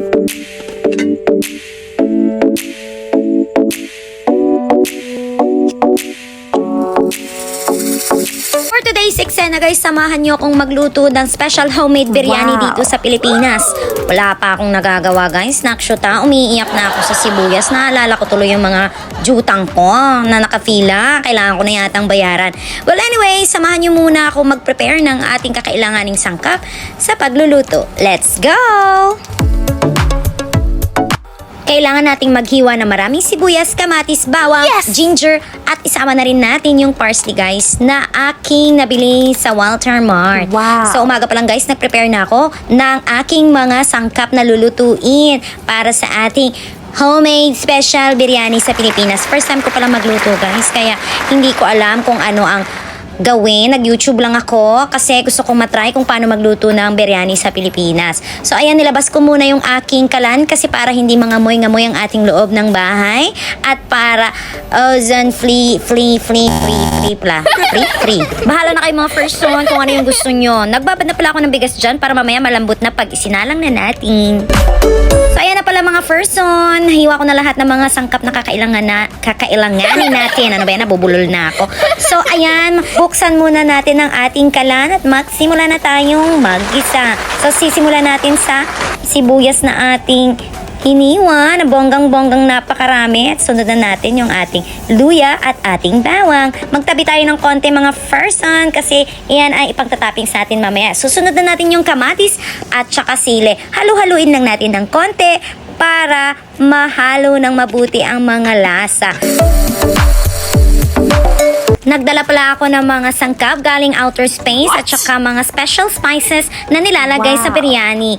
For today's eksena guys, samahan nyo akong magluto ng special homemade biryani dito sa Pilipinas. Wala pa akong nagagawa guys. Nakshuta, umiiyak na ako sa sibuyas. Naalala ko tuloy yung mga jutang ko na nakapila. Kailangan ko na yatang bayaran. Well anyway, samahan nyo muna ako mag-prepare ng ating kakailanganing sangkap sa pagluluto. Let's go! Kailangan nating maghiwa ng maraming sibuyas, kamatis, bawang, ginger, at isama na rin natin yung parsley guys na aking nabili sa Walter Mart. Wow. So umaga pa lang guys, nag-prepare na ako ng aking mga sangkap na lulutuin para sa ating homemade special biryani sa Pilipinas. First time ko palang magluto guys, kaya hindi ko alam kung ano ang gawin. Nag-YouTube lang ako kasi gusto kong matry kung paano magluto ng biryani sa Pilipinas. So ayan, nilabas ko muna yung aking kalan kasi para hindi mangamoy-ngamoy ang ating loob ng bahay at para ozone free. Bahala na kayo mga person kung ano yung gusto nyo. Nagbabad na pala ako ng bigas dyan para mamaya malambot na pag isinalang na natin. So ayan na pala mga person. Hiwa ko na lahat ng mga sangkap na kakailanganin natin. Ano ba yan? Nabubulol na ako. So ayan, buksan muna natin ang ating kalan at magsimula na tayong mag-isa. So sisimulan natin sa sibuyas na ating hiniwa na bonggang-bonggang napakarami at sunod na natin yung ating luya at ating bawang. Magtabi tayo ng konti mga person kasi iyan ay ipagtatapping sa atin mamaya. Susunod na natin yung kamatis at saka sili. Halu-haluin lang natin ng konti para mahalo ng mabuti ang mga lasa. Nagdala pala ako ng mga sangkap galing outer space at saka mga special spices na nilalagay sa biryani.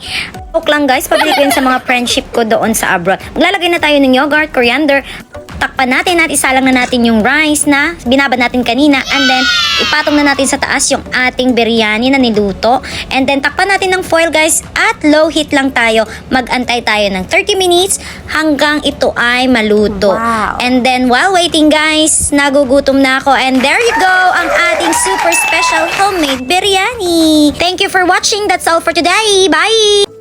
Joke lang guys, pabili ko yun sa mga friendship ko doon sa abroad. Maglalagay na tayo ng yogurt, coriander, takpan natin at isalang na natin yung rice na binabad natin kanina and then ipatong na natin sa taas yung ating biryani na niluto and then takpan natin ng foil guys at low heat lang tayo. Mag-antay tayo ng 30 minutes hanggang ito ay maluto. Wow. And then while waiting guys, nagugutom na ako and there you go ang ating super special homemade biryani. Thank you for watching. That's all for today. Bye!